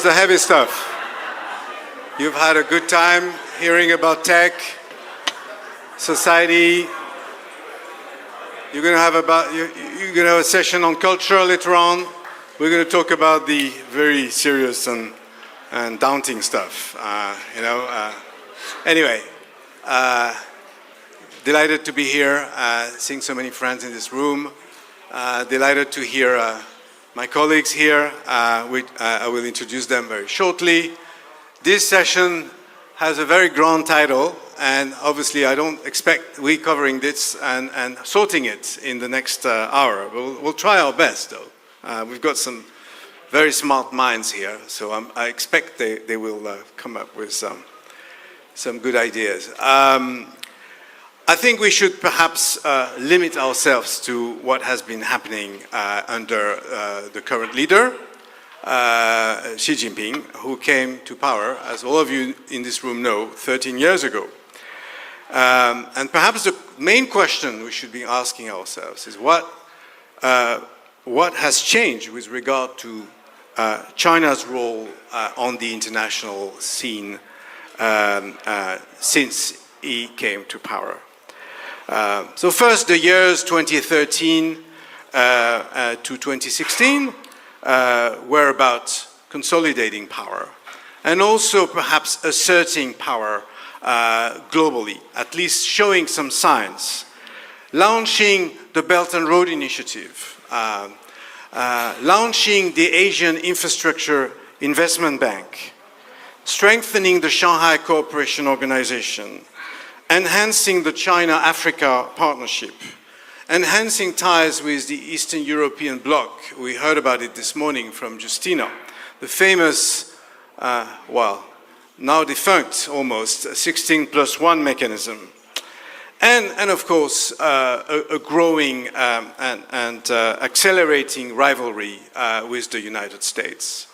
The heavy stuff. You've had a good time hearing about tech, society. You're going to have a session on culture later on. We're going to talk about the very serious and daunting stuff. Anyway, delighted to be here, seeing so many friends in this room. Delighted to hear my colleagues here. I will introduce them very shortly. This session has a very grand title, and obviously I don't expect we covering this and sorting it in the next hour. We'll try our best, though. We've got some very smart minds here, so I expect they will come up with some good ideas. I think we should perhaps limit ourselves to what has been happening under the current leader, Xi Jinping, who came to power, as all of you in this room know, 13 years ago. And perhaps the main question we should be asking ourselves is what has changed with regard to China's role on the international scene since he came to power. So first, the years 2013 to 2016 were about consolidating power and also perhaps asserting power globally, at least showing some signs. Launching the Belt and Road Initiative, launching the Asian Infrastructure Investment Bank, strengthening the Shanghai Cooperation Organization, enhancing the China-Africa partnership, enhancing ties with the Eastern European bloc. We heard about it this morning from Justina, the famous, now defunct almost, 16+1 mechanism. And of course, a growing and accelerating rivalry with the United States.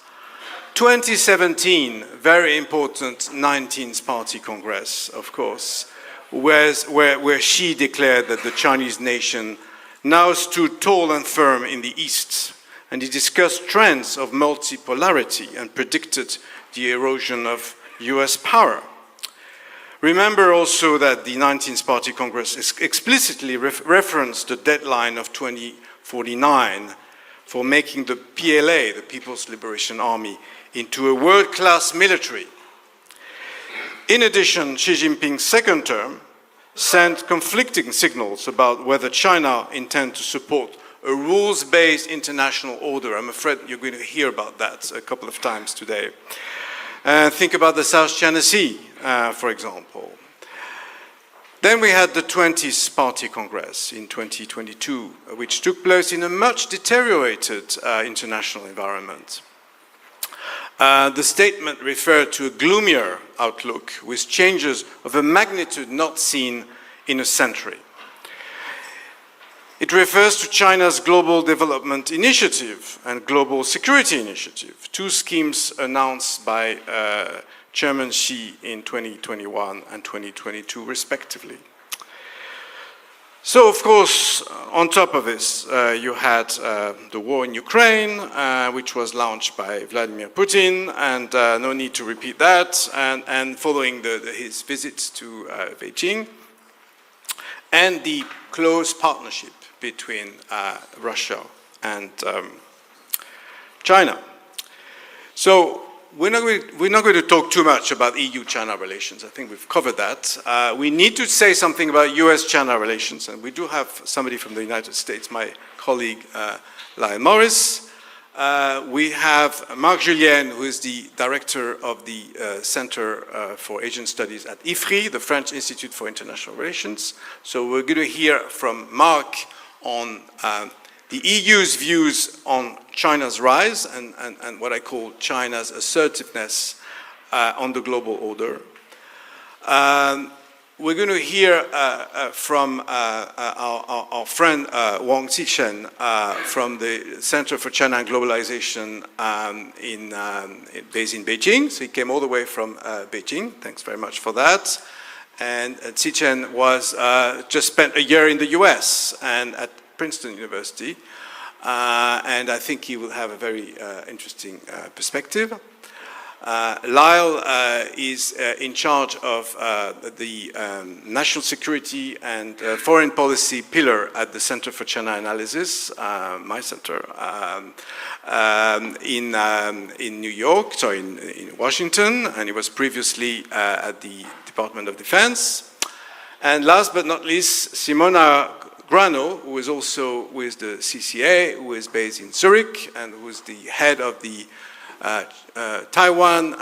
2017, very important 19th Party Congress, of course, where Xi declared that the Chinese nation now stood tall and firm in the East, and he discussed trends of multipolarity and predicted the erosion of US power. Remember also that the 19th Party Congress explicitly referenced the deadline of 2049 for making the PLA, the People's Liberation Army, into a world-class military. In addition, Xi Jinping's second term sent conflicting signals about whether China intends to support a rules-based international order. I'm afraid you're going to hear about that a couple of times today. Think about the South China Sea, for example. Then we had the 20th Party Congress in 2022, which took place in a much deteriorated international environment. The statement referred to a gloomier outlook with changes of a magnitude not seen in a century. It refers to China's Global Development Initiative and Global Security Initiative, two schemes announced by Chairman Xi in 2021 and 2022, respectively. So, of course, on top of this, you had the war in Ukraine, which was launched by Vladimir Putin, and no need to repeat that, and following his visits to Beijing, and the close partnership between Russia and China. So, we're not going to talk too much about EU-China relations. I think we've covered that. We need to say something about US-China relations, and we do have somebody from the United States, my colleague Lyle Morris. We have Marc Julien, who is the director of the Center for Asian Studies at IFRI, the French Institute for International Relations. So we're going to hear from Marc on the EU's views on China's rise and what I call China's assertiveness on the global order. We're going to hear from our friend Wang Zichen from the Center for China and Globalization based in Beijing. So he came all the way from Beijing. Thanks very much for that. And Zichen was just spent a year in the US and at Princeton University. And I think he will have a very interesting perspective. Lyle is in charge of the national security and foreign policy pillar at the Center for China Analysis, my center, in New York, sorry, in Washington, and he was previously at the Department of Defense. And last but not least, Simona Grano, who is also with the CCA, who is based in Zurich, and who is the head of the Taiwan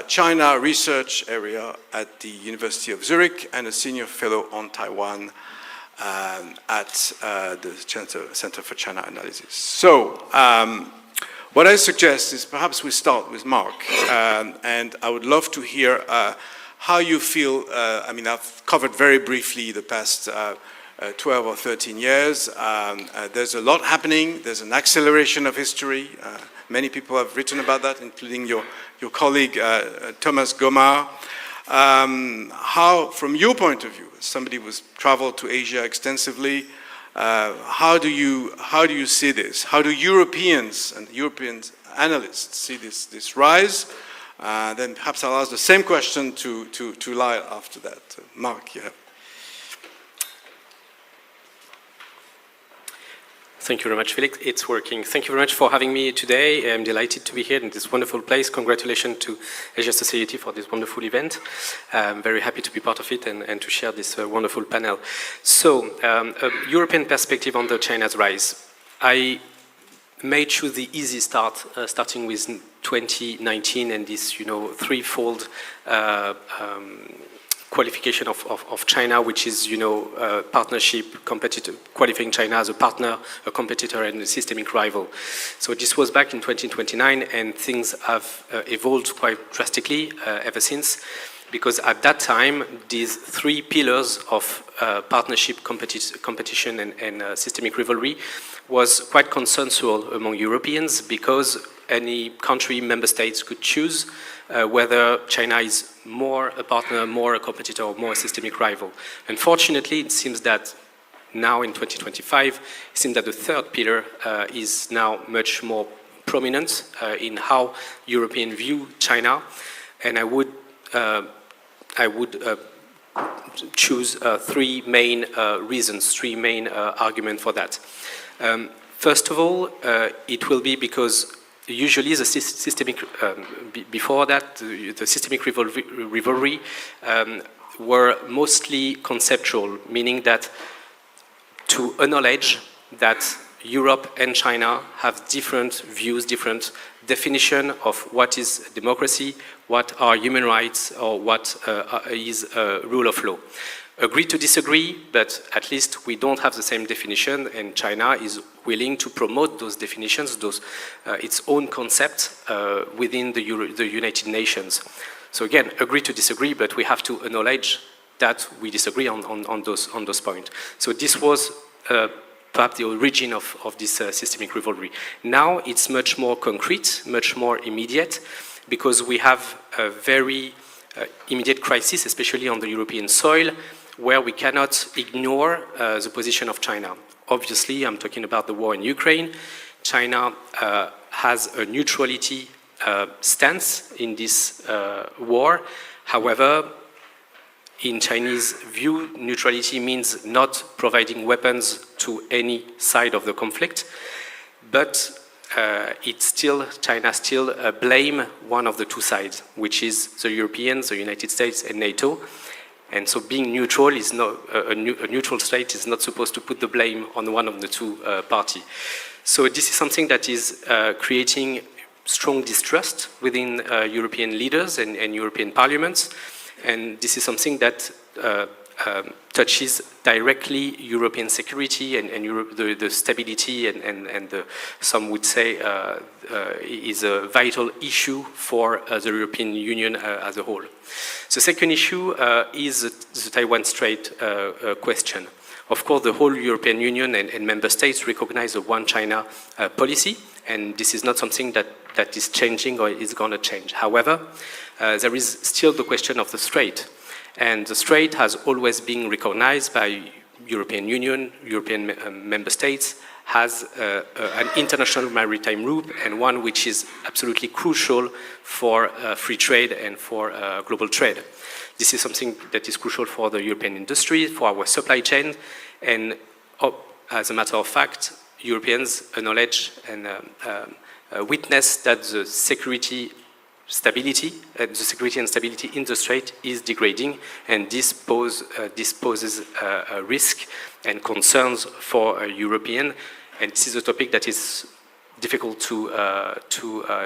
China research area at the University of Zurich, and a senior fellow on Taiwan at the Center for China Analysis. So, what I suggest is perhaps we start with Mark, and I would love to hear how you feel. I mean, I've covered very briefly the past 12 or 13 years. There's a lot happening. There's an acceleration of history. Many people have written about that, including your colleague, Thomas Gomar. How, from your point of view, as somebody who's traveled to Asia extensively, how do you see this? How do Europeans and European analysts see this rise? Then perhaps I'll ask the same question to Lyle after that. Mark, you have. Thank you very much, Felix. It's working. Thank you very much for having me today. I'm delighted to be here in this wonderful place. Congratulations to Asia Society for this wonderful event. I'm very happy to be part of it and to share this wonderful panel. So, a European perspective on the China's rise. I may choose the easy start, starting with 2019 and this, threefold qualification of China, which is, partnership, qualifying China as a partner, a competitor, and a systemic rival. So this was back in 2029, and things have evolved quite drastically ever since, because at that time, these three pillars of partnership, competition, and systemic rivalry was quite consensual among Europeans, because any country, member states could choose whether China is more a partner, more a competitor, or more a systemic rival. Unfortunately, it seems that now in 2025, it seems that the third pillar is now much more prominent in how Europeans view China, and I would choose three main reasons, three main arguments for that. First of all, it will be because usually the systemic, before that, the systemic rivalry were mostly conceptual, meaning that to acknowledge that Europe and China have different views, different definition of what is democracy, what are human rights, or what is rule of law. Agree to disagree, but at least we don't have the same definition, and China is willing to promote those definitions, its own concept within the United Nations. So again, agree to disagree, but we have to acknowledge that we disagree on those points. So this was perhaps the origin of this systemic rivalry. Now it's much more concrete, much more immediate, because we have a very immediate crisis, especially on the European soil, where we cannot ignore the position of China. Obviously, I'm talking about the war in Ukraine. China has a neutrality stance in this war. However, in Chinese view, neutrality means not providing weapons to any side of the conflict, but China still blame one of the two sides, which is the Europeans, the United States, and NATO. And so being neutral is not, a neutral state is not supposed to put the blame on one of the two parties. So this is something that is creating strong distrust within European leaders and European parliaments. And this is something that touches directly European security and the stability and some would say is a vital issue for the European Union as a whole. The second issue is the Taiwan Strait question. Of course, the whole European Union and member states recognize the one China policy, and this is not something that is changing or is going to change. However, there is still the question of the strait. And the strait has always been recognized by European Union, European member states has an international maritime route, and one which is absolutely crucial for free trade and for global trade. This is something that is crucial for the European industry, for our supply chain, and as a matter of fact, Europeans acknowledge and witness that the security and stability in the Strait is degrading, and this poses a risk and concerns for European, and this is a topic that is difficult to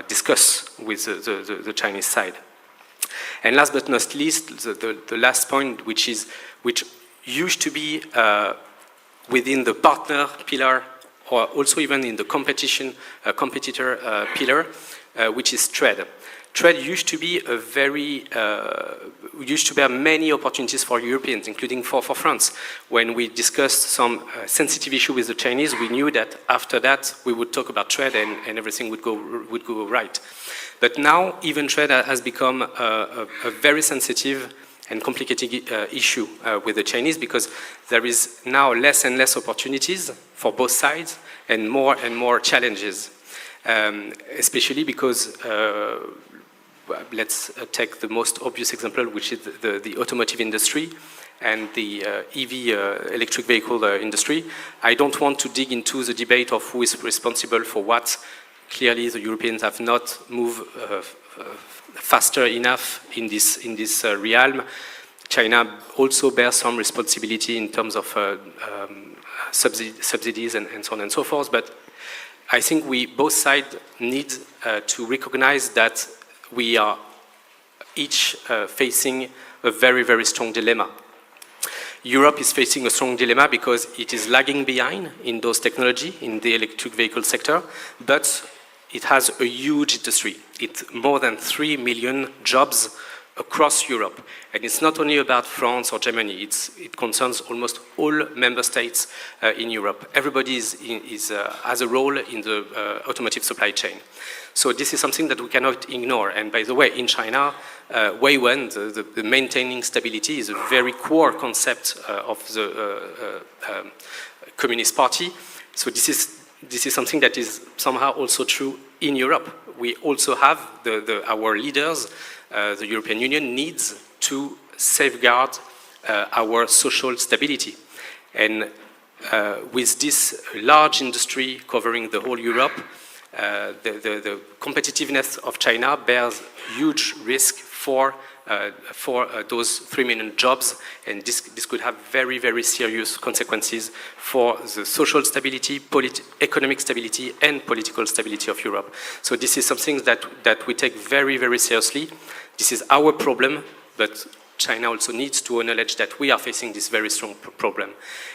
discuss with the Chinese side. And last but not least, the last point, which used to be within the partner pillar, or also even in the competitor pillar, which is trade. Trade used to be used to bear many opportunities for Europeans, including for France. When we discussed some sensitive issue with the Chinese, we knew that after that we would talk about trade and everything would go right. But now even trade has become a very sensitive and complicated issue with the Chinese, because there is now less and less opportunities for both sides and more challenges, especially because let's take the most obvious example, which is the automotive industry and the EV, electric vehicle industry. I don't want to dig into the debate of who is responsible for what. Clearly, the Europeans have not moved faster enough in this realm. China also bears some responsibility in terms of subsidies and so on and so forth. But I think both sides need to recognize that we are each facing a very, very strong dilemma. Europe is facing a strong dilemma because it is lagging behind in those technology, in the electric vehicle sector, but it has a huge industry. It's more than 3 million jobs across Europe. And it's not only about France or Germany, it concerns almost all member states in Europe. Everybody has a role in the automotive supply chain. So this is something that we cannot ignore. And by the way, in China, Weiwen, the maintaining stability, is a very core concept of the Communist Party. So this is something that is somehow also true in Europe. We also have our leaders, the European Union needs to safeguard our social stability. And with this large industry covering the whole Europe, the competitiveness of China bears huge risk for those 3 million jobs, and this could have very, very serious consequences for the social stability, economic stability, and political stability of Europe. So this is something that we take very, very seriously. This is our problem, but China also needs to acknowledge that we are facing this very strong problem.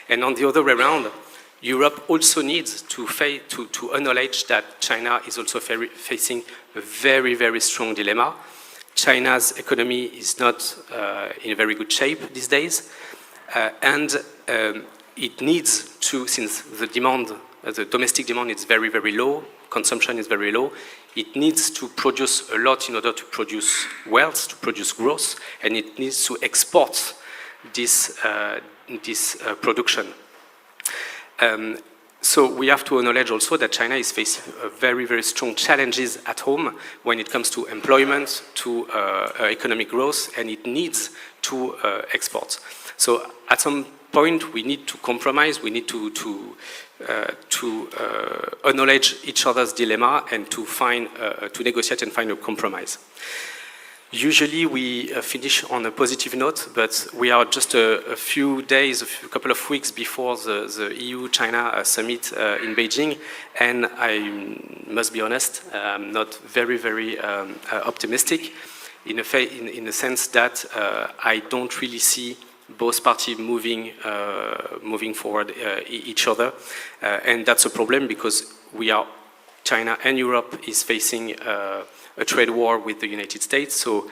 And on the other way around, Europe also needs to acknowledge that China is also facing a very, very strong dilemma. China's economy is not in a very good shape these days, and it needs to, since the domestic demand is very, very low, consumption is very low, it needs to produce a lot in order to produce wealth, to produce growth, and it needs to export this production. So we have to acknowledge also that China is facing very, very strong challenges at home when it comes to employment, to economic growth, and it needs to export. So at some point, we need to compromise. We need to acknowledge each other's dilemma and to negotiate and find a compromise. Usually we finish on a positive note, but we are just a few days, a couple of weeks before the EU-China summit in Beijing, and I must be honest, I'm not very, very optimistic in the sense that I don't really see both parties moving forward each other, and that's a problem because China and Europe is facing a trade war with the United States. So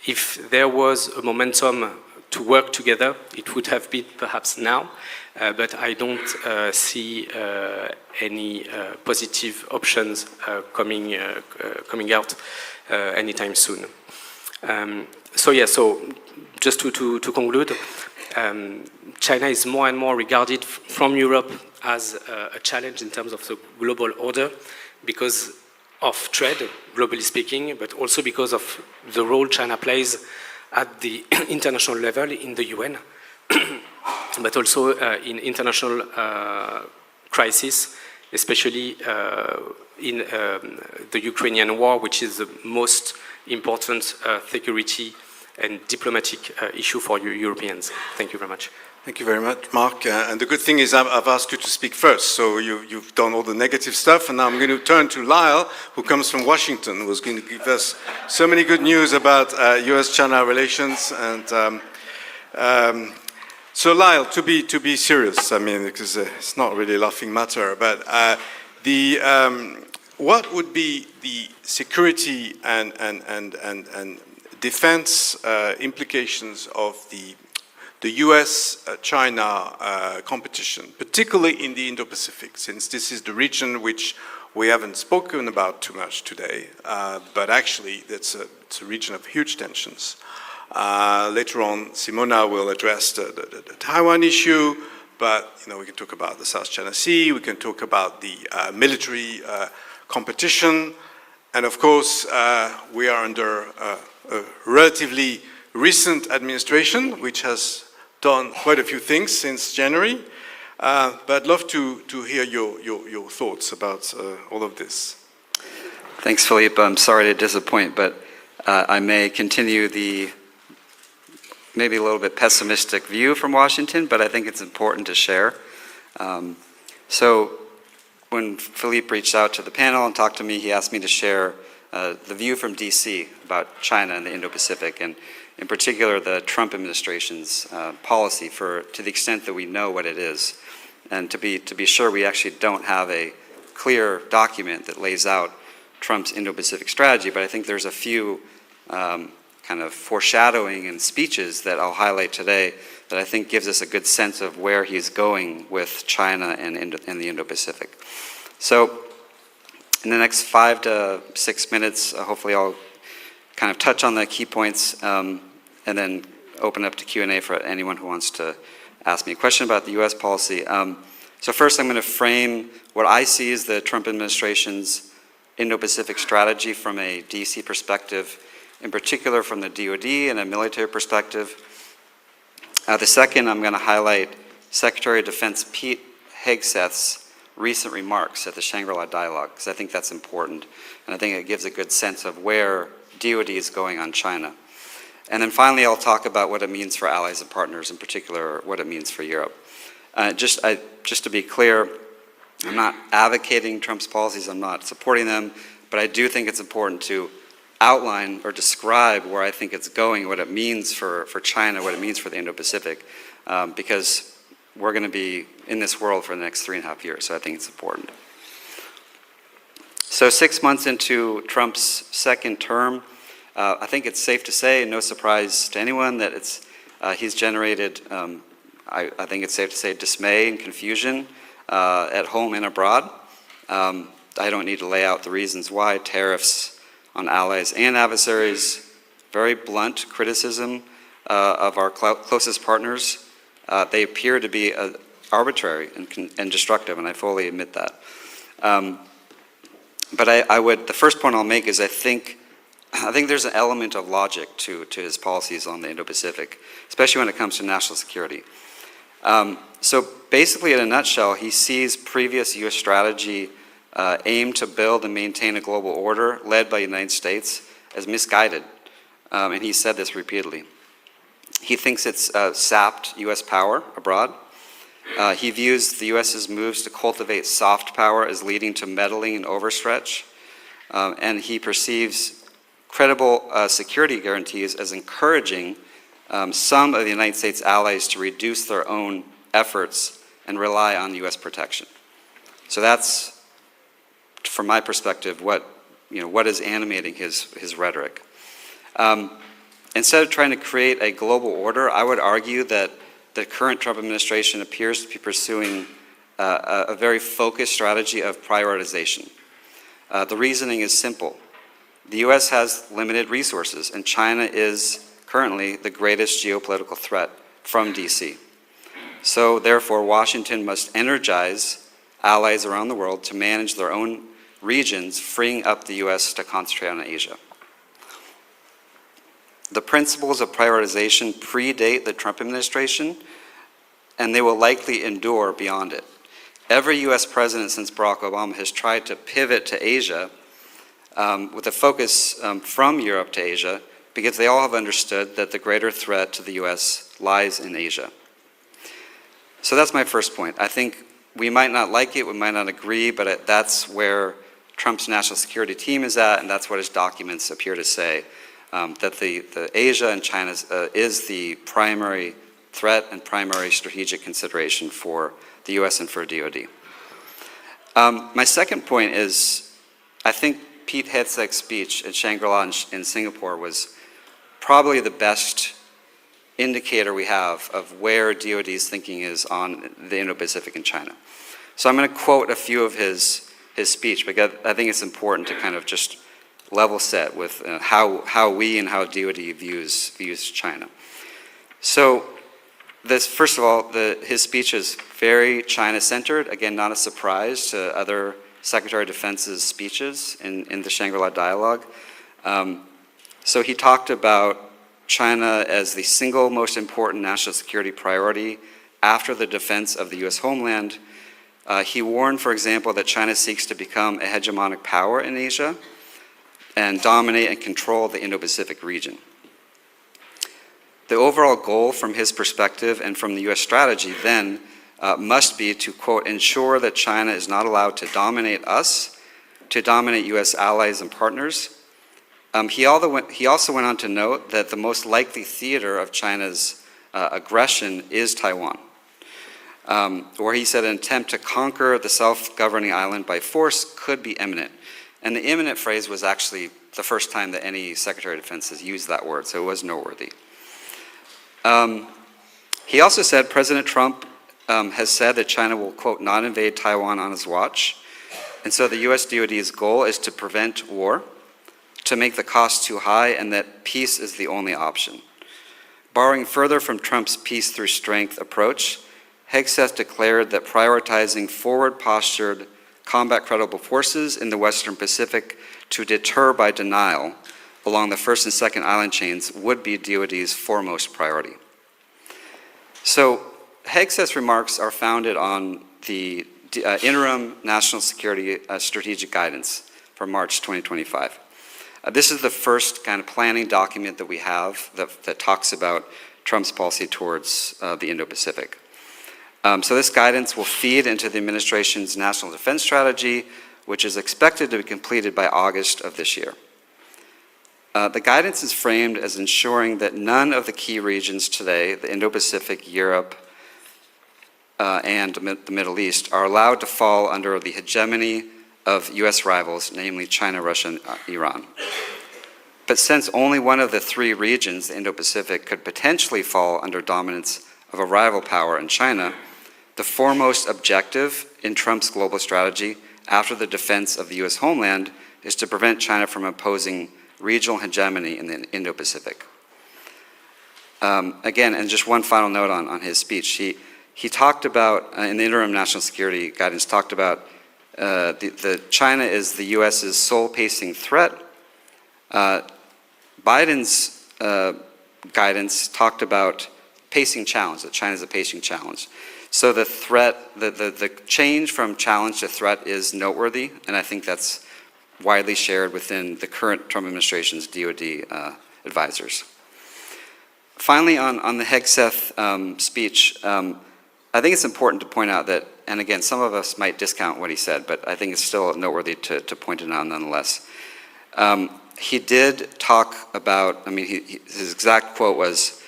if there was a momentum to work together, it would have been perhaps now, but I don't see any positive options coming out anytime soon. So just to conclude, China is more and more regarded from Europe as a challenge in terms of the global order because of trade, globally speaking, but also because of the role China plays at the international level in the UN, but also in international crisis, especially in the Ukrainian war, which is the most important security and diplomatic issue for you Europeans. Thank you very much. Thank you very much, Mark. And the good thing is I've asked you to speak first, so you've done all the negative stuff, and now I'm going to turn to Lyle, who comes from Washington, who's going to give us so many good news about US-China relations. And so Lyle, to be serious, I mean, because it's not really a laughing matter, but what would be the security and defense implications of the US-China competition, particularly in the Indo-Pacific, since this is the region which we haven't spoken about too much today, but actually it's a region of huge tensions. Later on, Simona will address the Taiwan issue, but we can talk about the South China Sea, we can talk about the military competition, and of course, we are under a relatively recent administration, which has done quite a few things since January. But I'd love to hear your thoughts about all of this. Thanks, Philippe. I'm sorry to disappoint, but I may continue the maybe a little bit pessimistic view from Washington, but I think it's important to share. So when Philippe reached out to the panel and talked to me, he asked me to share the view from DC about China and the Indo-Pacific, and in particular the Trump administration's policy to the extent that we know what it is. And to be sure, we actually don't have a clear document that lays out Trump's Indo-Pacific strategy, but I think there's a few kind of foreshadowing and speeches that I'll highlight today that I think gives us a good sense of where he's going with China and the Indo-Pacific. So in the next 5 to 6 minutes, hopefully I'll kind of touch on the key points and then open up to Q&A for anyone who wants to ask me a question about the U.S. policy. So first I'm going to frame what I see as the Trump administration's Indo-Pacific strategy from a DC perspective, in particular from the DoD and a military perspective. The second, I'm going to highlight Secretary of Defense Pete Hegseth's recent remarks at the Shangri-La Dialogue, because I think that's important, and I think it gives a good sense of where DoD is going on China. And then finally, I'll talk about what it means for allies and partners, in particular, what it means for Europe. Just to be clear, I'm not advocating Trump's policies, I'm not supporting them, but I do think it's important to outline or describe where I think it's going, what it means for China, what it means for the Indo-Pacific, because we're going to be in this world for the next 3.5 years, so I think it's important. So 6 months into Trump's second term, I think it's safe to say, and no surprise to anyone, that he's generated, I think it's safe to say, dismay and confusion at home and abroad. I don't need to lay out the reasons why. Tariffs on allies and adversaries, very blunt criticism of our closest partners. They appear to be arbitrary and destructive, and I fully admit that. But the first point I'll make is I think there's an element of logic to his policies on the Indo-Pacific, especially when it comes to national security. So basically, in a nutshell, he sees previous U.S. strategy aimed to build and maintain a global order led by the United States as misguided, and he said this repeatedly. He thinks it's sapped U.S. power abroad. He views the U.S.'s moves to cultivate soft power as leading to meddling and overstretch, and he perceives credible security guarantees as encouraging some of the United States allies to reduce their own efforts and rely on U.S. protection. So that's, from my perspective, what is animating his rhetoric. Instead of trying to create a global order, I would argue that the current Trump administration appears to be pursuing a very focused strategy of prioritization. The reasoning is simple. The U.S. has limited resources, and China is currently the greatest geopolitical threat from DC. So therefore, Washington must energize allies around the world to manage their own regions, freeing up the US to concentrate on Asia. The principles of prioritization predate the Trump administration, and they will likely endure beyond it. Every US president since Barack Obama has tried to pivot to Asia with a focus from Europe to Asia, because they all have understood that the greater threat to the US lies in Asia. So that's my first point. I think we might not like it, we might not agree, but that's where Trump's national security team is at, and that's what his documents appear to say, that the Asia and China is the primary threat and primary strategic consideration for the US and for DoD. My second point is, I think Pete Hegseth's speech at Shangri-La in Singapore was probably the best indicator we have of where DoD's thinking is on the Indo-Pacific and China. So I'm going to quote a few of his speech, because I think it's important to kind of just level set with how we and how DoD views China. So this, first of all, his speech is very China-centered. Again, not a surprise to other Secretary of Defense's speeches in the Shangri-La dialogue. So he talked about China as the single most important national security priority after the defense of the US homeland. He warned, for example, that China seeks to become a hegemonic power in Asia and dominate and control the Indo-Pacific region. The overall goal from his perspective and from the US strategy then must be to, quote, ensure that China is not allowed to dominate us, to dominate US allies and partners. He also went on to note that the most likely theater of China's aggression is Taiwan, where he said an attempt to conquer the self-governing island by force could be imminent. And the imminent phrase was actually the first time that any Secretary of Defense has used that word, so it was noteworthy. He also said President Trump has said that China will, quote, not invade Taiwan on his watch. And so the US DoD's goal is to prevent war, to make the cost too high, and that peace is the only option. Borrowing further from Trump's peace through strength approach, Hegseth declared that prioritizing forward-postured, combat-credible forces in the Western Pacific to deter by denial along the first and second island chains would be DoD's foremost priority. So Hegseth's remarks are founded on the interim national security strategic guidance from March 2025. This is the first kind of planning document that we have that talks about Trump's policy towards the Indo-Pacific. So this guidance will feed into the administration's national defense strategy, which is expected to be completed by August of this year. The guidance is framed as ensuring that none of the key regions today, the Indo-Pacific, Europe, and the Middle East, are allowed to fall under the hegemony of US rivals, namely China, Russia, and Iran. But since only one of the three regions, the Indo-Pacific, could potentially fall under dominance of a rival power in China, the foremost objective in Trump's global strategy after the defense of the US homeland is to prevent China from imposing regional hegemony in the Indo-Pacific. Again, and just one final note on his speech, he talked about, in the interim national security guidance, talked about China is the US's sole pacing threat. Biden's guidance talked about pacing challenge, that China's a pacing challenge. So the threat, the change from challenge to threat is noteworthy, and I think that's widely shared within the current Trump administration's DoD advisors. Finally, on the Hegseth speech, I think it's important to point out that, and again, some of us might discount what he said, but I think it's still noteworthy to point it out nonetheless. He did talk about, his exact quote was,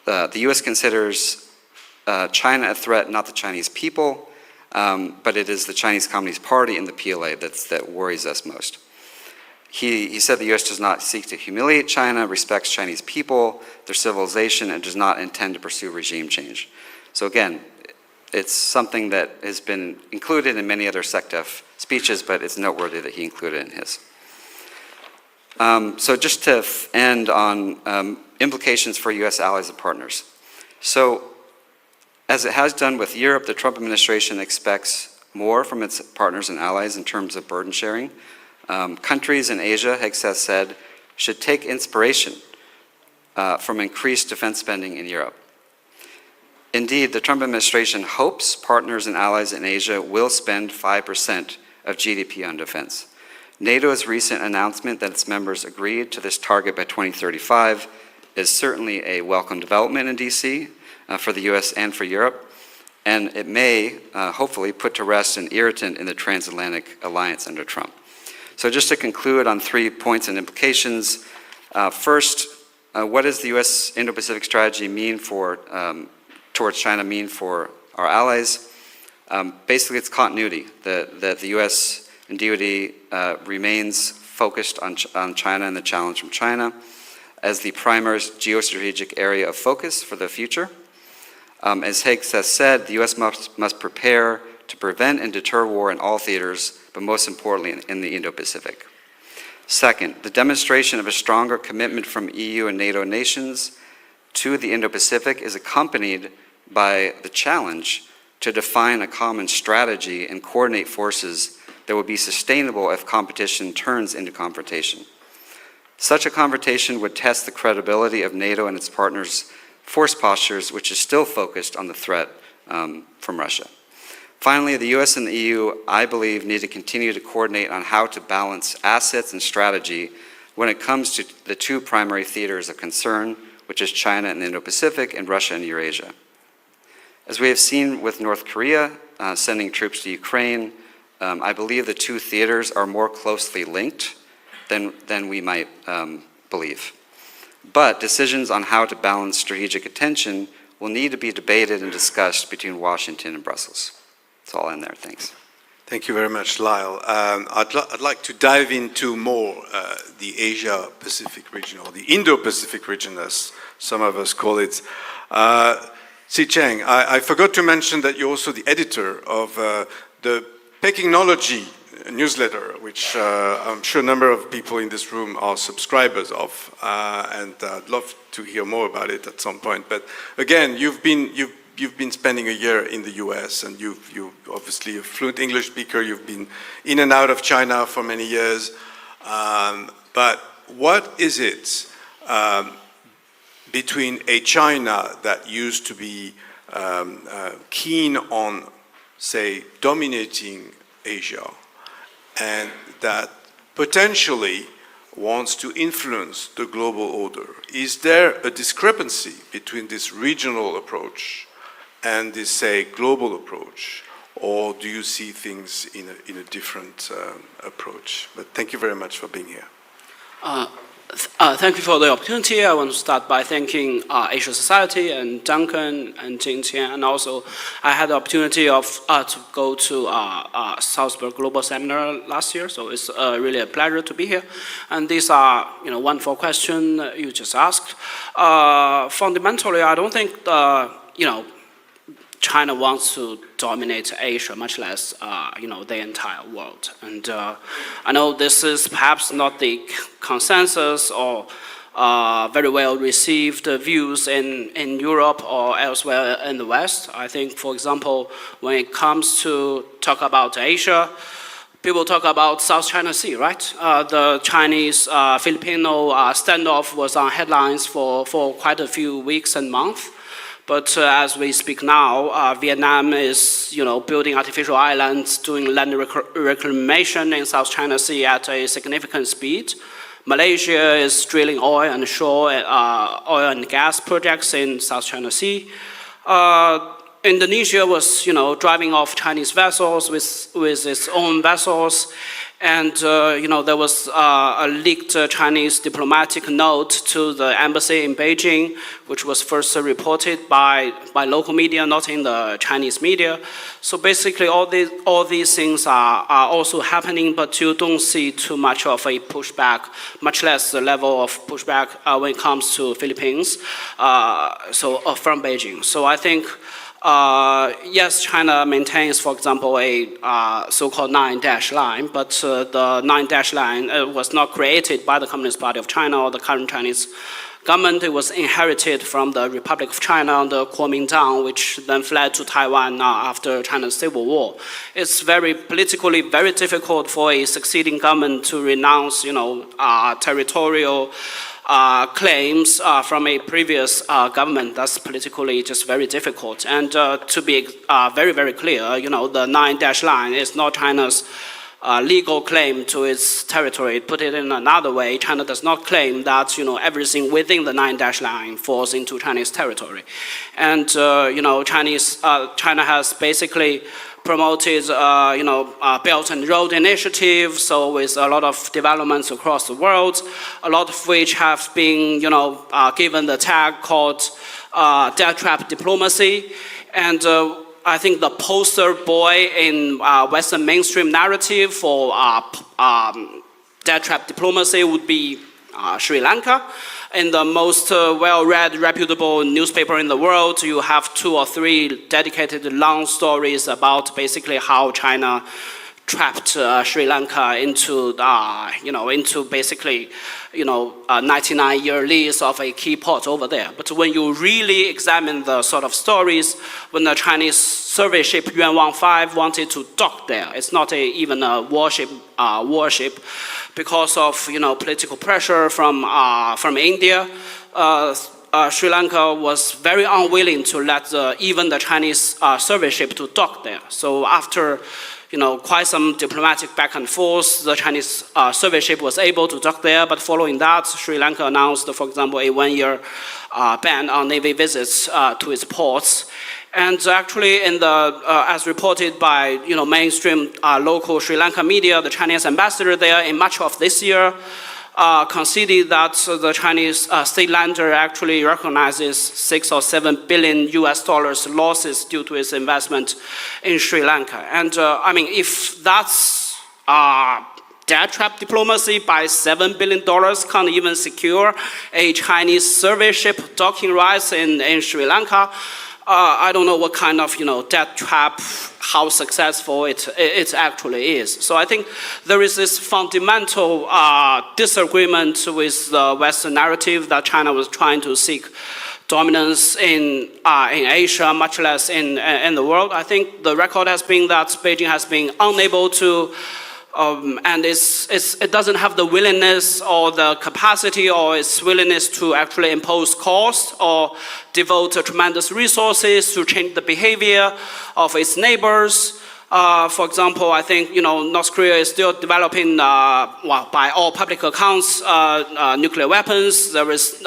the U.S. considers China a threat, not the Chinese people, but it is the Chinese Communist Party and the PLA that worries us most. He said the U.S. does not seek to humiliate China, respects Chinese people, their civilization, and does not intend to pursue regime change. So again, it's something that has been included in many other SecDef speeches, but it's noteworthy that he included it in his. So just to end on implications for U.S. allies and partners. So, as it has done with Europe, the Trump administration expects more from its partners and allies in terms of burden sharing. Countries in Asia, Higgs has said, should take inspiration from increased defense spending in Europe. Indeed, the Trump administration hopes partners and allies in Asia will spend 5% of GDP on defense. NATO's recent announcement that its members agreed to this target by 2035 is certainly a welcome development in DC for the US and for Europe, and it may hopefully put to rest an irritant in the transatlantic alliance under Trump. So just to conclude on 3 points and implications, first, what does the US Indo-Pacific strategy mean towards China mean for our allies? Basically, it's continuity, that the US and DoD remains focused on China and the challenge from China as the primary geostrategic area of focus for the future. As Higgs has said, the US must prepare to prevent and deter war in all theaters, but most importantly in the Indo-Pacific. Second, the demonstration of a stronger commitment from EU and NATO nations to the Indo-Pacific is accompanied by the challenge to define a common strategy and coordinate forces that will be sustainable if competition turns into confrontation. Such a confrontation would test the credibility of NATO and its partners' force postures, which is still focused on the threat from Russia. Finally, the US and the EU, I believe, need to continue to coordinate on how to balance assets and strategy when it comes to the 2 primary theaters of concern, which is China and the Indo-Pacific and Russia and Eurasia. As we have seen with North Korea sending troops to Ukraine, I believe the 2 theaters are more closely linked than we might believe. But decisions on how to balance strategic attention will need to be debated and discussed between Washington and Brussels. That's all in there. Thanks. Thank you very much, Lyle. I'd like to dive into more the Asia-Pacific region, or the Indo-Pacific region, as some of us call it. Si Cheng, I forgot to mention that you're also the editor of the Pekingnology newsletter, which I'm sure a number of people in this room are subscribers of, and I'd love to hear more about it at some point. But again, you've been spending a year in the US, and you're obviously a fluent English speaker. You've been in and out of China for many years. But what is it between a China that used to be keen on, say, dominating Asia, and that potentially wants to influence the global order? Is there a discrepancy between this regional approach and this, say, global approach, or do you see things in a different approach? But thank you very much for being here. Thank you for the opportunity. I want to start by thanking Asia Society and Duncan and Jing Qian, and also I had the opportunity of to go to Salzburg Global Seminar last year, so it's really a pleasure to be here. And these are wonderful questions you just asked. Fundamentally, I don't think China wants to dominate Asia, much less the entire world. And I know this is perhaps not the consensus or very well received views in Europe or elsewhere in the West. I think, for example, when it comes to talk about Asia, people talk about South China Sea, right? The Chinese-Filipino standoff was on headlines for quite a few weeks and months. But as we speak now, Vietnam is, building artificial islands, doing land reclamation in South China Sea at a significant speed. Malaysia is drilling oil and oil and gas projects in South China Sea. Indonesia was, driving off Chinese vessels with its own vessels. And, there was a leaked Chinese diplomatic note to the embassy in Beijing, which was first reported by local media, not in the Chinese media. So basically, all these things are also happening, but you don't see too much of a pushback, much less the level of pushback when it comes to Philippines, from Beijing. So I think, yes, China maintains, for example, a so-called 9-dash line, but the 9-dash line was not created by the Communist Party of China or the current Chinese government. It was inherited from the Republic of China under Kuomintang, which then fled to Taiwan after China's Civil War. It's politically very difficult for a succeeding government to renounce, territorial claims from a previous government. That's politically just very difficult. And to be very, very clear, the 9-dash line is not China's legal claim to its territory. Put it in another way, China does not claim that everything within the 9-dash line falls into Chinese territory. And China has basically promoted Belt and Road Initiative, so with a lot of developments across the world, a lot of which have been given the tag called death trap diplomacy. And I think the poster boy in Western mainstream narrative for death trap diplomacy would be Sri Lanka. In the most well-read, reputable newspaper in the world, you have 2 or 3 dedicated long stories about basically how China trapped Sri Lanka into basically a 99-year lease of a key port over there. But when you really examine the sort of stories, when the Chinese survey ship Yuan Wang 5 wanted to dock there, it's not even a warship, because of political pressure from India. Sri Lanka was very unwilling to let even the Chinese survey ship to dock there. So after quite some diplomatic back and forth, the Chinese survey ship was able to dock there, but following that, Sri Lanka announced, for example, a 1-year ban on Navy visits to its ports. And actually, as reported by mainstream local Sri Lanka media, the Chinese ambassador there in March of this year conceded that the Chinese state lender actually recognizes $6 or $7 billion losses due to its investment in Sri Lanka. And if that's death trap diplomacy, by $7 billion can't even secure a Chinese survey ship docking rights in Sri Lanka, I don't know what kind of death trap, how successful it actually is. So I think there is this fundamental disagreement with the Western narrative that China was trying to seek dominance in Asia, much less in the world. I think the record has been that Beijing has been unable to and it doesn't have the willingness or the capacity or its willingness to actually impose cost or devote tremendous resources to change the behavior of its neighbors. For example, I think North Korea is still developing, by all public accounts, nuclear weapons. There is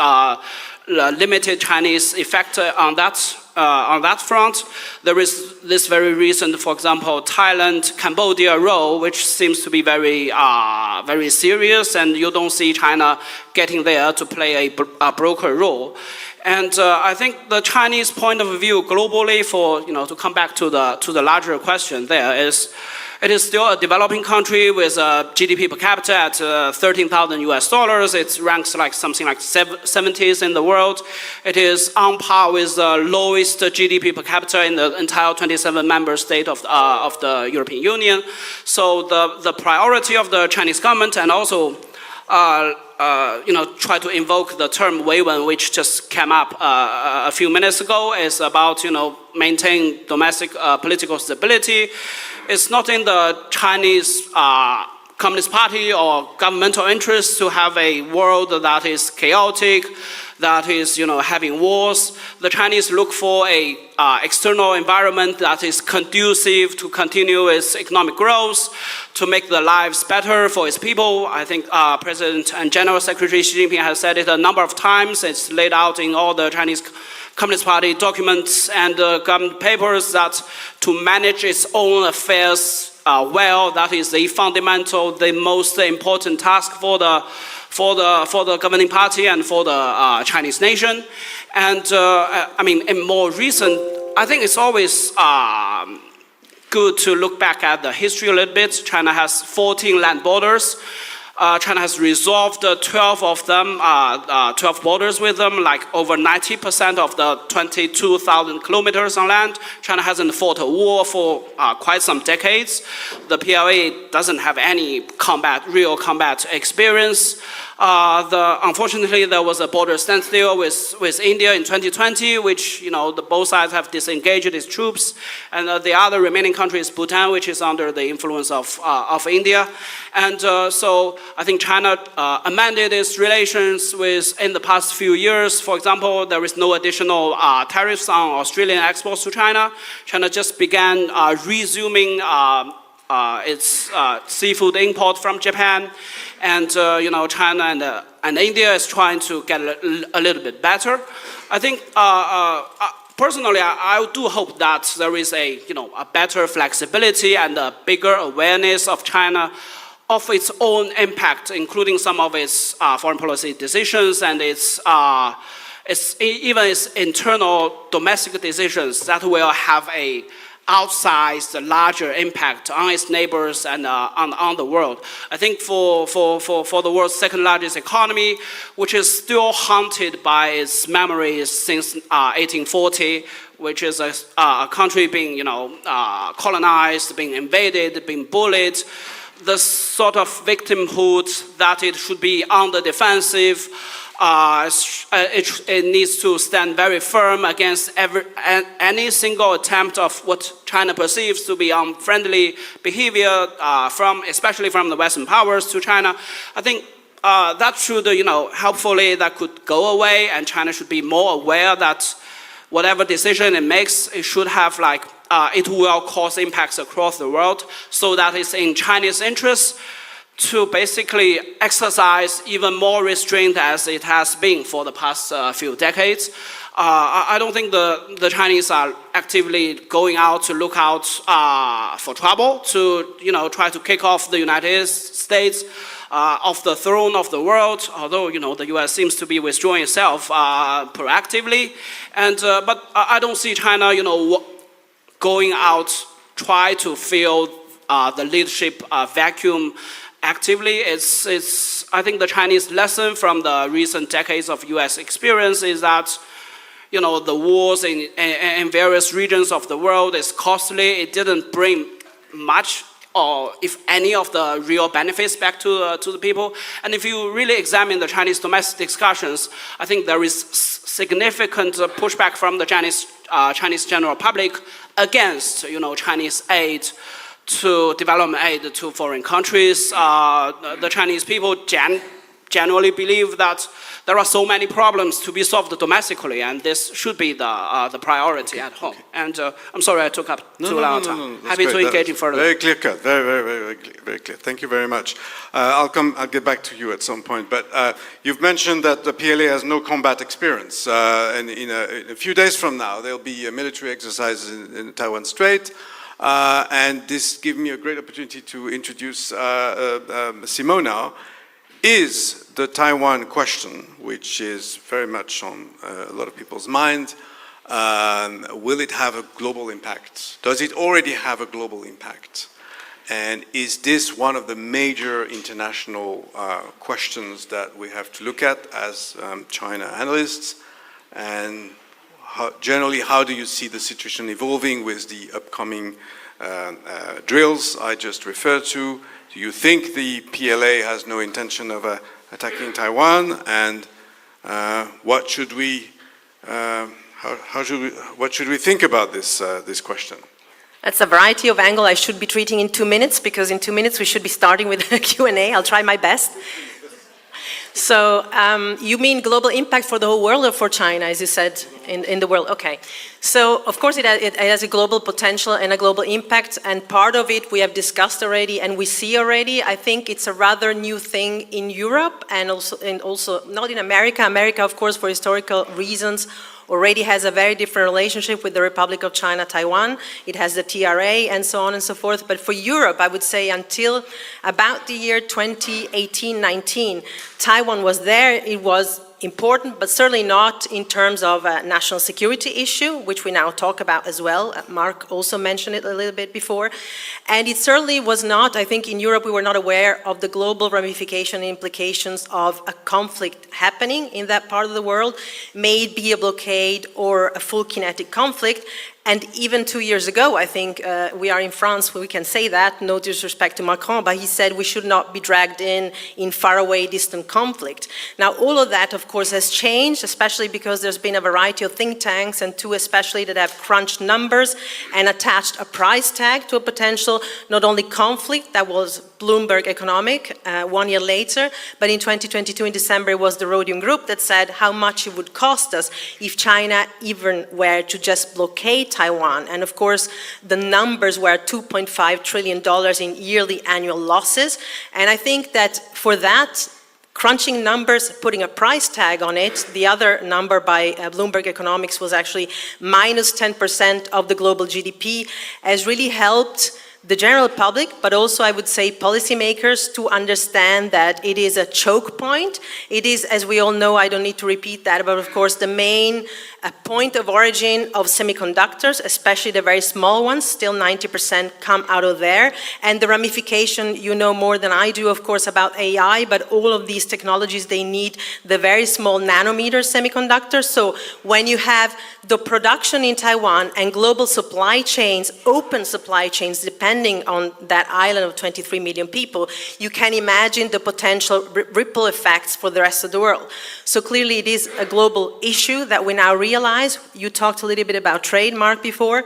limited Chinese effect on that front. There is this very recent, for example, Thailand-Cambodia row, which seems to be very serious, and you don't see China getting there to play a broker role. And I think the Chinese point of view globally, to come back to the larger question there, is it is still a developing country with a GDP per capita at $13,000. It ranks like something like 70th in the world. It is on par with the lowest GDP per capita in the entire 27 member state of the European Union. So the priority of the Chinese government, and also try to invoke the term Weiwen, which just came up a few minutes ago, is about maintain domestic political stability. It's not in the Chinese Communist Party or governmental interest to have a world that is chaotic, that is having wars. The Chinese look for a external environment that is conducive to continue its economic growth, to make the lives better for its people. I think President and General Secretary Xi Jinping has said it a number of times. It's laid out in all the Chinese Communist Party documents and government papers that to manage its own affairs well, that is the most important task for the governing party and for the Chinese nation. And in more recent, I think it's always good to look back at the history a little bit. China has 14 land borders. China has resolved 12 of them, 12 borders with them, like over 90% of the 22,000 kilometers on land. China hasn't fought a war for quite some decades. The PLA doesn't have any real combat experience. Unfortunately, there was a border standstill with India in 2020, which both sides have disengaged its troops, and the other remaining country is Bhutan, which is under the influence of India, and so I think China amended its relations in the past few years. For example, there is no additional tariffs on Australian exports to China. China just began resuming its seafood import from Japan, and China and India is trying to get a little bit better. I think personally, I do hope that there is a better flexibility and a bigger awareness of China of its own impact, including some of its foreign policy decisions and even its internal domestic decisions that will have a outsized, larger impact on its neighbors and on the world. I think for the world's second largest economy, which is still haunted by its memories since 1840, which is a country being colonized, being invaded, being bullied, the sort of victimhood that it should be on the defensive. It needs to stand very firm against any single attempt of what China perceives to be unfriendly behavior, especially from the Western powers to China. I think that should, helpfully, that could go away, and China should be more aware that whatever decision it makes, it should have it will cause impacts across the world, so that it's in Chinese interest to basically exercise even more restraint as it has been for the past few decades. I don't think the Chinese are actively going out to look out for trouble, to try to kick off the United States off the throne of the world, although the US seems to be withdrawing itself proactively. But I don't see China going out try to fill the leadership vacuum actively. I think the Chinese lesson from the recent decades of US experience is that the wars in various regions of the world is costly. It didn't bring much, or if any, of the real benefits back to the people. And if you really examine the Chinese domestic discussions, I think there is significant pushback from the Chinese general public against Chinese aid to development aid to foreign countries. The Chinese people generally believe that there are so many problems to be solved domestically, and this should be the priority at home. And I'm sorry I took up too long time. Happy to engage in further. Very clear cut. Very clear. Thank you very much. I'll get back to you at some point. But you've mentioned that the PLA has no combat experience, and in a few days from now there'll be a military exercise in the Taiwan Strait. And this gives me a great opportunity to introduce Simona. Is the Taiwan question, which is very much on a lot of people's mind, will it have a global impact? Does it already have a global impact? And is this one of the major international questions that we have to look at as China analysts? And generally, how do you see the situation evolving with the upcoming drills I just referred to? Do you think the PLA has no intention of attacking Taiwan? And what should we think about this question? That's a variety of angle I should be treating in 2 minutes, because in 2 minutes we should be starting with a Q&A. I'll try my best. So you mean global impact for the whole world or for China, as you said, in the world? Okay. So of course it has a global potential and a global impact, and part of it we have discussed already and we see already. I think it's a rather new thing in Europe and also not in America. America, of course, for historical reasons, already has a very different relationship with the Republic of China, Taiwan. It has the TRA and so on and so forth. But for Europe, I would say until about the year 2018-19, Taiwan was there. It was important, but certainly not in terms of a national security issue, which we now talk about as well. Mark also mentioned it a little bit before. And it certainly was not, I think in Europe we were not aware of the global ramification and implications of a conflict happening in that part of the world, may it be a blockade or a full kinetic conflict. And even 2 years ago, I think, we are in France, we can say that, no disrespect to Macron, but he said we should not be dragged in faraway, distant conflict. Now, all of that, of course, has changed, especially because there's been a variety of think tanks, and two especially that have crunched numbers and attached a price tag to a potential, not only conflict, that was Bloomberg Economic 1 year later, but in 2022, in December, it was the Rhodium Group that said how much it would cost us if China even were to just blockade Taiwan. And of course, the numbers were $2.5 trillion in yearly annual losses. And I think that for that, crunching numbers, putting a price tag on it, the other number by Bloomberg Economics was actually minus 10% of the global GDP, has really helped the general public, but also I would say policymakers, to understand that it is a choke point. It is, as we all know, I don't need to repeat that, but of course the main point of origin of semiconductors, especially the very small ones, still 90% come out of there. And the ramification, you know more than I do, of course, about AI, but all of these technologies, they need the very small nanometer semiconductors. So when you have the production in Taiwan and global supply chains, open supply chains, depending on that island of 23 million people, you can imagine the potential ripple effects for the rest of the world. So clearly it is a global issue that we now realize. You talked a little bit about trade, Mark, before.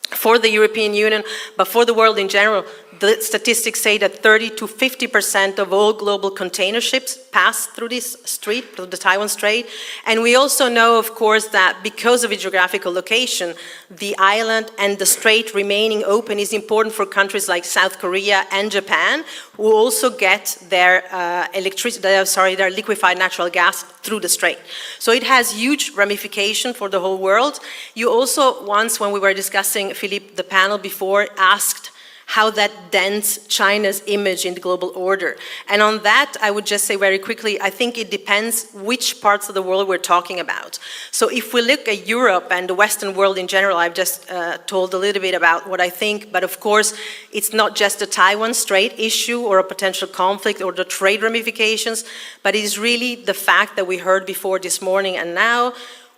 For the European Union, but for the world in general, the statistics say that 30 to 50% of all global container ships pass through this strait, through the Taiwan Strait. And we also know, of course, that because of its geographical location, the island and the strait remaining open is important for countries like South Korea and Japan, who also get their their liquefied natural gas through the strait. So it has huge ramification for the whole world. You also once, when we were discussing, Philippe, the panel before, asked how that dents China's image in the global order. And on that, I would just say very quickly, I think it depends which parts of the world we're talking about. So if we look at Europe and the Western world in general, I've just told a little bit about what I think, but of course, it's not just the Taiwan Strait issue or a potential conflict or the trade ramifications, but it is really the fact that we heard before this morning and now,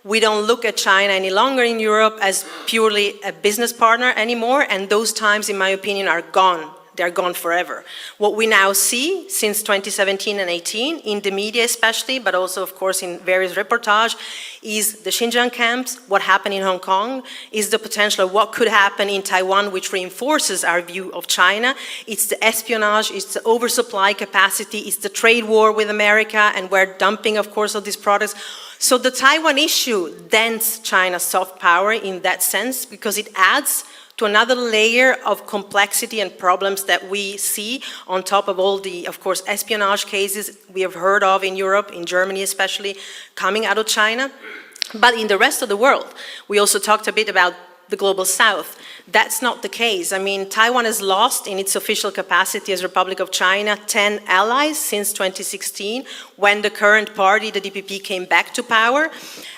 we don't look at China any longer in Europe as purely a business partner anymore, and those times, in my opinion, are gone. They're gone forever. What we now see since 2017 and 18, in the media especially, but also, of course, in various reportages, is the Xinjiang camps, what happened in Hong Kong, is the potential of what could happen in Taiwan, which reinforces our view of China. It's the espionage, it's the oversupply capacity, it's the trade war with America, and we're dumping, of course, of these products. So the Taiwan issue dents China's soft power in that sense, because it adds to another layer of complexity and problems that we see on top of all the, of course, espionage cases we have heard of in Europe, in Germany especially, coming out of China. But in the rest of the world, we also talked a bit about the global south. That's not the case. I mean, Taiwan has lost in its official capacity as Republic of China 10 allies since 2016, when the current party, the DPP, came back to power.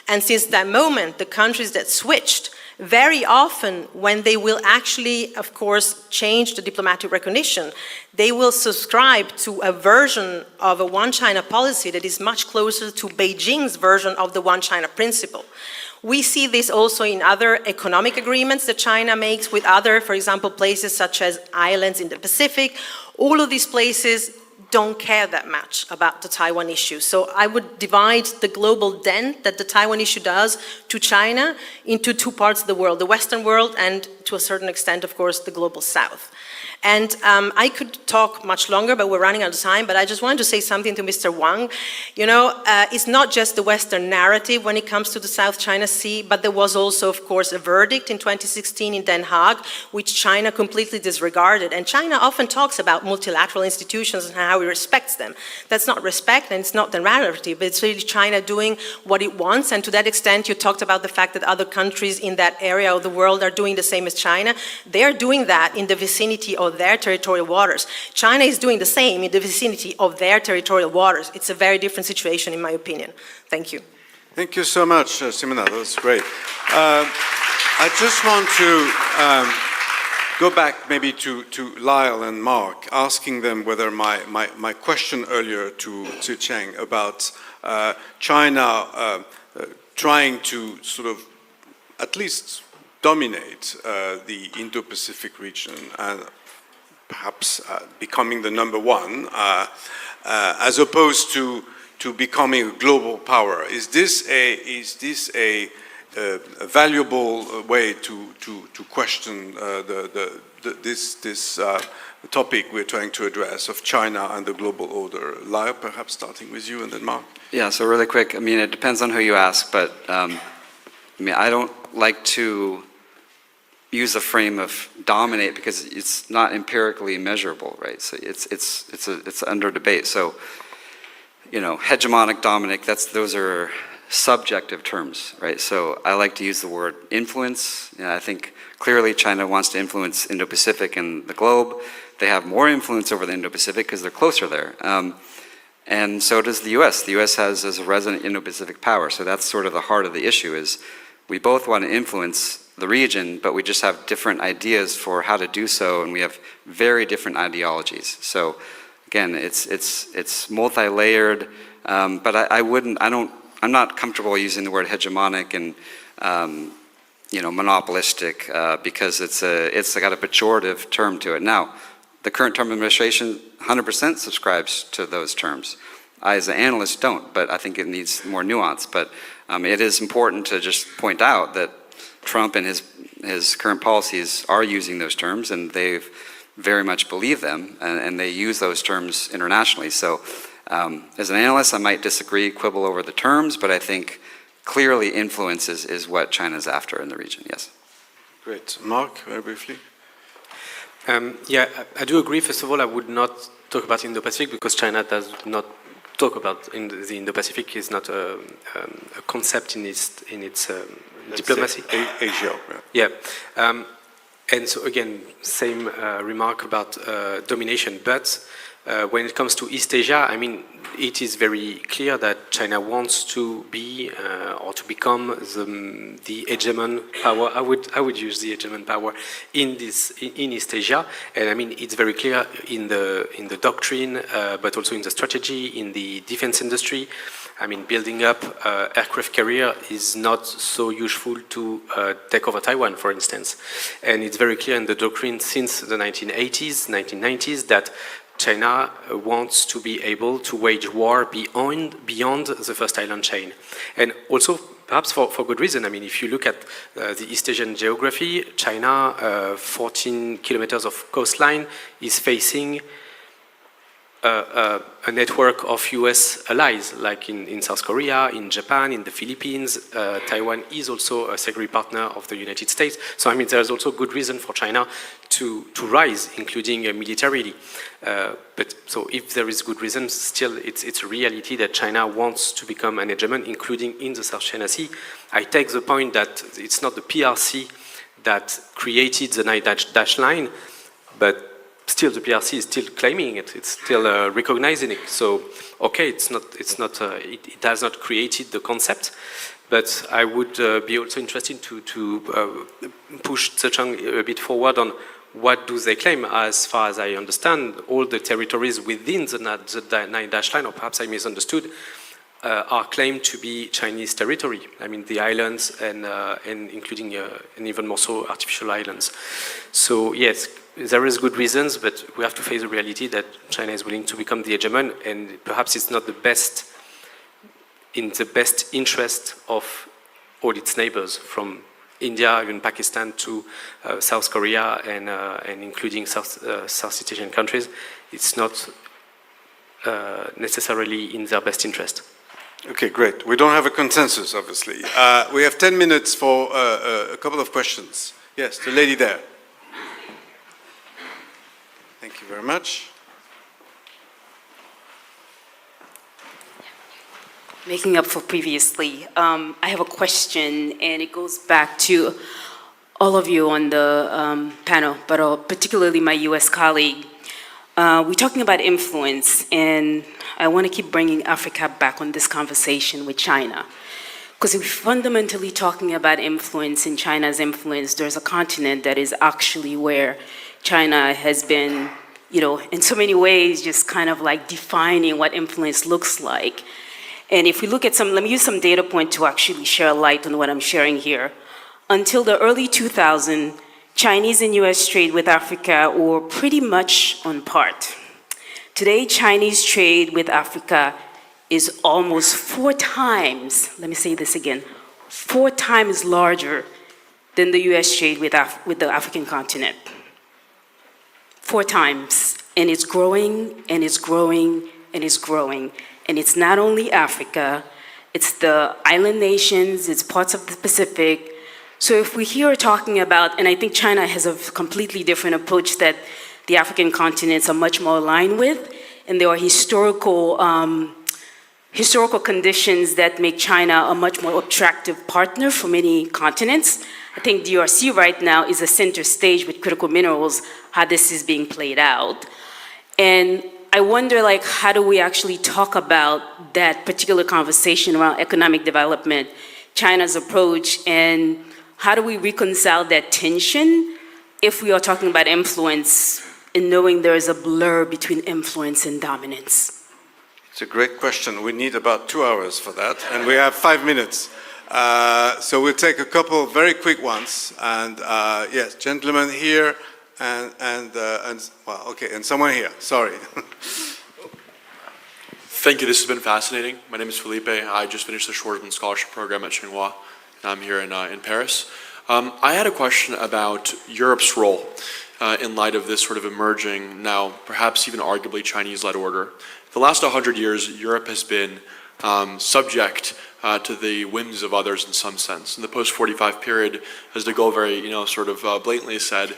And since that moment, the countries that switched, very often when they will actually, of course, change the diplomatic recognition, they will subscribe to a version of a one China policy that is much closer to Beijing's version of the one China principle. We see this also in other economic agreements that China makes with other, for example, places such as islands in the Pacific. All of these places don't care that much about the Taiwan issue. So I would divide the global dent that the Taiwan issue does to China into two parts of the world, the Western world and, to a certain extent, of course, the global South. And I could talk much longer, but we're running out of time. But I just wanted to say something to Mr. Wang. You know, it's not just the Western narrative when it comes to the South China Sea, but there was also, of course, a verdict in 2016 in Den Haag, which China completely disregarded. And China often talks about multilateral institutions and how it respects them. That's not respect, and it's not the narrative, but it's really China doing what it wants. And to that extent, you talked about the fact that other countries in that area of the world are doing the same as China, they are doing that in the vicinity of their territorial waters. China is doing the same in the vicinity of their territorial waters. It's a very different situation, in my opinion. Thank you. Thank you so much, Simona. That was great. I just want to go back maybe to Lyle and Mark, asking them whether my question earlier to Cheng about China trying to sort of at least dominate the Indo-Pacific region and perhaps becoming the number one, as opposed to becoming a global power. Is this a valuable way to question this topic we're trying to address of China and the global order? Lyle, perhaps starting with you and then Mark. Yeah, so really quick, I mean, it depends on who you ask, but I mean, I don't like to use the frame of dominate because it's not empirically measurable, right? So it's under debate. So, you know, hegemonic, dominant, those are subjective terms, right? So I like to use the word influence. You know, I think clearly China wants to influence Indo-Pacific and the globe. They have more influence over the Indo-Pacific because they're closer there. And so does the US. The US has as a resident Indo-Pacific power. So that's sort of the heart of the issue is we both want to influence the region, but we just have different ideas for how to do so, and we have very different ideologies. So again, it's multi-layered, but I'm not comfortable using the word hegemonic and you know, monopolistic because it's got a pejorative term to it. Now, the current Trump administration 100% subscribes to those terms. I, as an analyst, don't, but I think it needs more nuance. But it is important to just point out that Trump and his current policies are using those terms, and they've very much believe them, and they use those terms internationally. So as an analyst, I might disagree, quibble over the terms, but I think clearly influence is what China's after in the region, yes. Great. Mark, very briefly. Yeah, I do agree. First of all, I would not talk about Indo-Pacific because China does not talk about the Indo-Pacific. Is not a concept in its diplomacy. Asia. Yeah. And so again, same remark about domination. But when it comes to East Asia, I mean, it is very clear that China wants to be or to become the hegemon power. I would use the hegemon power in East Asia, and I mean it's very clear in the doctrine, but also in the strategy, in the defense industry. I mean, building up aircraft carrier is not so useful to take over Taiwan, for instance, and it's very clear in the doctrine since the 1980s, 1990s that China wants to be able to wage war beyond the first island chain. And also, perhaps for good reason. I mean, if you look at the East Asian geography, China, 14 kilometers of coastline, is facing a network of US allies, like in South Korea, in Japan, in the Philippines. Taiwan is also a secondary partner of the United States. So, I mean, there's also good reason for China to rise, including militarily. But so if there is good reason, still it's a reality that China wants to become an hegemon, including in the South China Sea. I take the point that it's not the PRC that created the Nine Dash Line, but still the PRC is still claiming it. It's still recognizing it. So okay, it has not created the concept. But I would be also interested to push Zechang a bit forward on what do they claim. As far as I understand, all the territories within the Nine Dash Line, or perhaps I misunderstood, are claimed to be Chinese territory. I mean, the islands and including and even more so artificial islands. So yes, there is good reasons, but we have to face the reality that China is willing to become the hegemon, and perhaps it's not the best in the best interest of all its neighbors, from India, even Pakistan, to South Korea, and including Southeast Asian countries. It's not necessarily in their best interest. Okay, great. We don't have a consensus, obviously. We have 10 minutes for a couple of questions. Yes, the lady there. Thank you very much. Making up for previously, I have a question, and it goes back to all of you on the panel, but particularly my US colleague. We're talking about influence, and I want to keep bringing Africa back on this conversation with China. Because if we're fundamentally talking about influence and China's influence, there's a continent that is actually where China has been, you know, in so many ways, just kind of like defining what influence looks like. And if we look at let me use some data point to actually share light on what I'm sharing here. Until the early 2000s, Chinese and US trade with Africa were pretty much on par. Today, Chinese trade with Africa is almost 4 times, let me say this again, 4 times larger than the US trade with the African continent. 4 times, and it's growing, and it's growing, and it's growing. And it's not only Africa, it's the island nations, it's parts of the Pacific. So if we here talking about, and I think China has a completely different approach that the African continents are much more aligned with, and there are historical conditions that make China a much more attractive partner for many continents. I think DRC right now is a center stage with critical minerals, how this is being played out. And I wonder, like, how do we actually talk about that particular conversation around economic development, China's approach, and how do we reconcile that tension if we are talking about influence and knowing there is a blur between influence and dominance? It's a great question. We need about 2 hours for that, and we have 5 minutes. So we'll take a couple very quick ones. And yes, gentlemen here, and well, okay, and someone here. Sorry. Thank you. This has been fascinating. My name is Felipe. I just finished the Schwarzman Scholarship Program at Tsinghua, and I'm here in Paris. I had a question about Europe's role in light of this sort of emerging, now perhaps even arguably Chinese-led order. The last 100 years, Europe has been subject to the whims of others in some sense. In the post-45 period, as de Gaulle very, sort of blatantly said,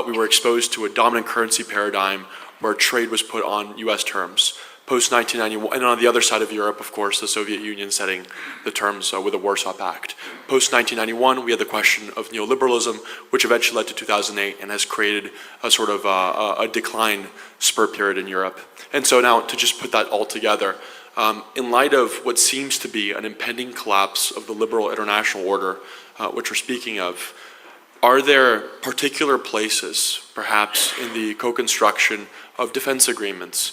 we were exposed to a dominant currency paradigm where trade was put on U.S. terms. Post-1991, and on the other side of Europe, of course, the Soviet Union setting the terms with the Warsaw Pact. Post-1991, we had the question of neoliberalism, which eventually led to 2008 and has created a sort of a decline spur period in Europe. And so now, to just put that all together, in light of what seems to be an impending collapse of the liberal international order, which we're speaking of, are there particular places, perhaps in the co-construction of defense agreements,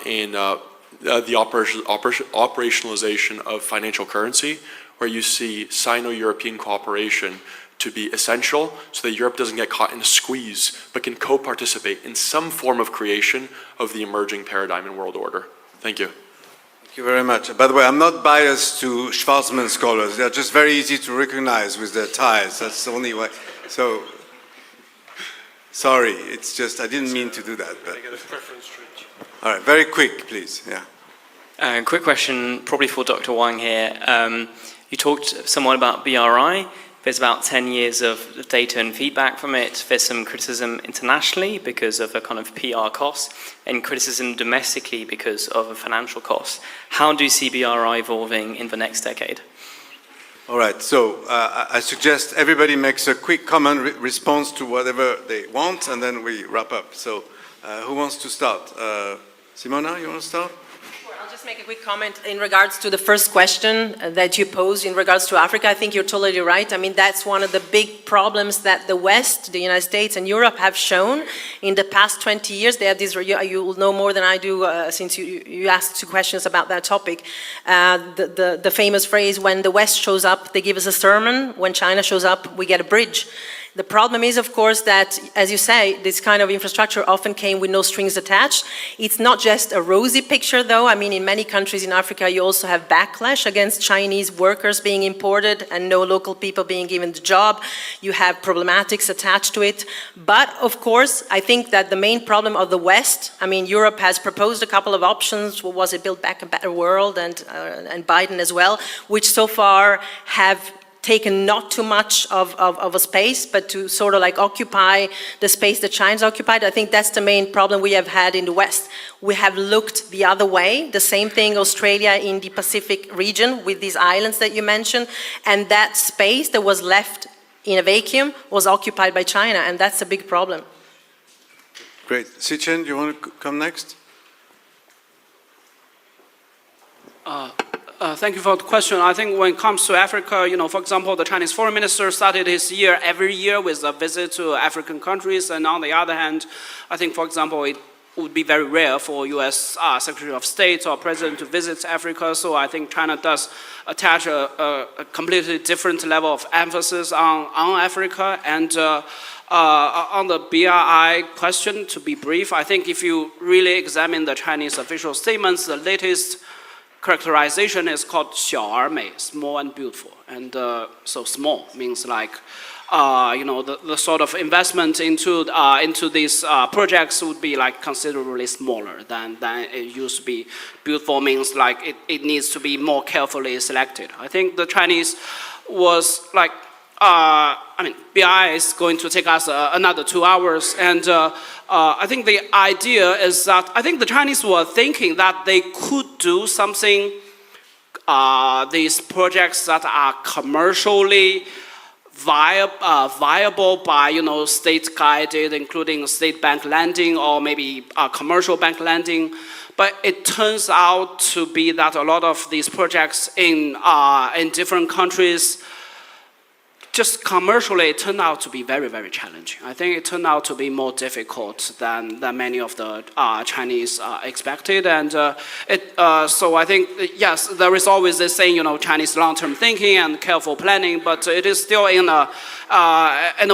in the operationalization of financial currency, where you see Sino-European cooperation to be essential so that Europe doesn't get caught in a squeeze, but can co-participate in some form of creation of the emerging paradigm and world order? Thank you. Thank you very much. By the way, I'm not biased to Schwarzman scholars. They're just very easy to recognize with their ties. That's the only way. So, sorry, it's just, I didn't mean to do that. But. All right, very quick, please. Yeah. Quick question, probably for Dr. Wang here. You talked somewhat about BRI. There's about 10 years of data and feedback from it. There's some criticism internationally because of a kind of PR cost, and criticism domestically because of a financial cost. How do you see BRI evolving in the next decade? All right, so I suggest everybody makes a quick comment response to whatever they want, and then we wrap up. So who wants to start? Simona, you want to start? I'll just make a quick comment in regards to the first question that you posed in regards to Africa. I think you're totally right. I mean, that's one of the big problems that the West, the United States and Europe have shown in the past 20 years. They have this, you will know more than I do since you asked 2 questions about that topic. The famous phrase, when the West shows up, they give us a sermon. When China shows up, we get a bridge. The problem is, of course, that, as you say, this kind of infrastructure often came with no strings attached. It's not just a rosy picture, though. I mean, in many countries in Africa, you also have backlash against Chinese workers being imported and no local people being given the job. You have problematics attached to it. But, of course, I think that the main problem of the West, I mean, Europe has proposed a couple of options. What was it, Build Back a Better World, and Biden as well, which so far have taken not too much of a space, but to sort of like occupy the space that China's occupied. I think that's the main problem we have had in the West. We have looked the other way. The same thing, Australia in the Pacific region with these islands that you mentioned, and that space that was left in a vacuum was occupied by China, and that's a big problem. Great. Sichen, do you want to come next? Thank you for the question. I think when it comes to Africa, for example, the Chinese foreign minister started his year every year with a visit to African countries. And on the other hand, I think, for example, it would be very rare for U.S. Secretary of State or President to visit Africa. So I think China does attach a completely different level of emphasis on Africa. And on the BRI question, to be brief, I think if you really examine the Chinese official statements, the latest characterization is called 小而美, small and beautiful. And so small means like, the sort of investment into these projects would be like considerably smaller than it used to be. Beautiful means like it needs to be more carefully selected. I think the Chinese was like, BI is going to take us another 2 hours, and I think the idea is that I think the Chinese were thinking that they could do something, these projects that are commercially viable by, state-guided, including state bank lending or maybe commercial bank lending. But it turns out to be that a lot of these projects in different countries just commercially, it turned out to be very, very challenging. I think it turned out to be more difficult than many of the Chinese expected. And so I think, yes, there is always this saying, Chinese long-term thinking and careful planning, but it is still in a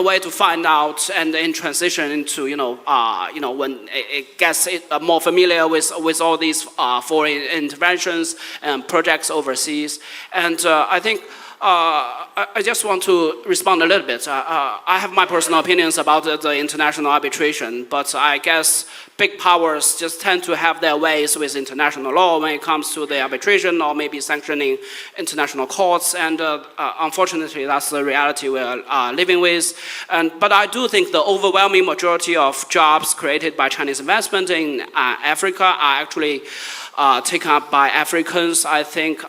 way to find out and in transition into, when it gets more familiar with all these foreign interventions and projects overseas. And I think I just want to respond a little bit. I have my personal opinions about the international arbitration, but I guess big powers just tend to have their ways with international law when it comes to the arbitration or maybe sanctioning international courts, and unfortunately that's the reality we're living with. But I do think the overwhelming majority of jobs created by Chinese investment in Africa are actually taken up by Africans. I think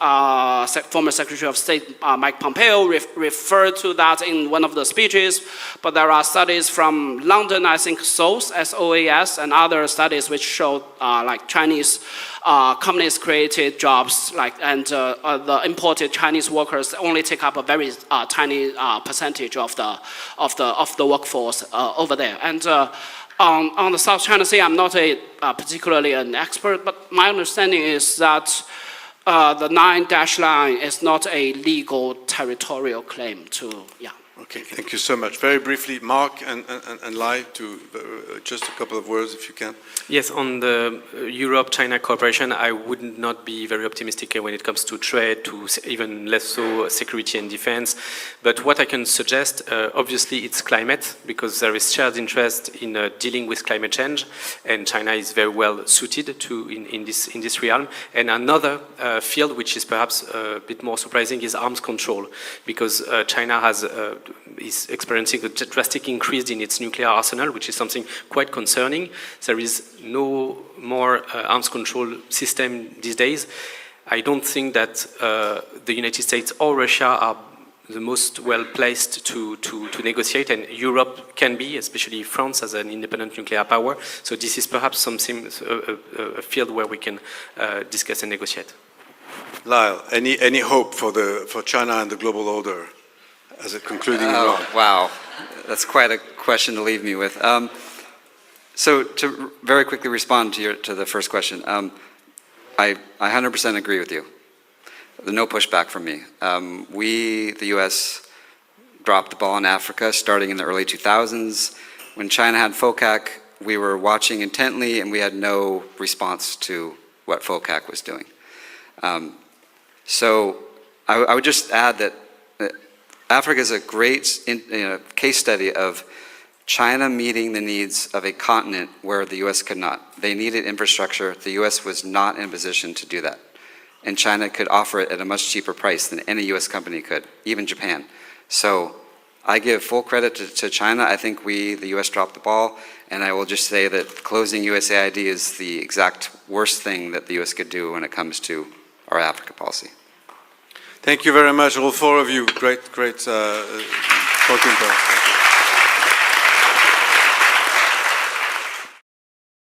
former Secretary of State Mike Pompeo referred to that in one of the speeches, but there are studies from London, I think SOAS, S-O-A-S, and other studies which show like Chinese companies created jobs, and the imported Chinese workers only take up a very tiny percentage of the workforce over there. And on the South China Sea, I'm not particularly an expert, but my understanding is that the 9-dash line is not a legal territorial claim to, Okay, thank you so much. Very briefly, Mark and Lai, to just a couple of words if you can. Yes, on the Europe-China cooperation, I would not be very optimistic when it comes to trade, to even less so security and defense. But what I can suggest, obviously, it's climate, because there is shared interest in dealing with climate change, and China is very well suited to in this realm. And another field, which is perhaps a bit more surprising, is arms control, because China is experiencing a drastic increase in its nuclear arsenal, which is something quite concerning. There is no more arms control system these days. I don't think that the United States or Russia are the most well-placed to negotiate, and Europe can be, especially France as an independent nuclear power. So this is perhaps something, a field where we can discuss and negotiate. Lyle, any hope for China and the global order as a concluding remark? Wow, that's quite a question to leave me with. So to very quickly respond to the first question, I 100% agree with you. No pushback from me. We, the U.S., dropped the ball in Africa starting in the early 2000s. When China had FOCAC, we were watching intently and we had no response to what FOCAC was doing. So I would just add that Africa is a great case study of China meeting the needs of a continent where the U.S. could not. They needed infrastructure. The U.S. was not in a position to do that. And China could offer it at a much cheaper price than any U.S. company could, even Japan. So I give full credit to China. I think the U.S. dropped the ball. And I will just say that closing USAID is the exact worst thing that the U.S. could do when it comes to our Africa policy. Thank you very much, all four of you. Great Talk in Paris. Thank you.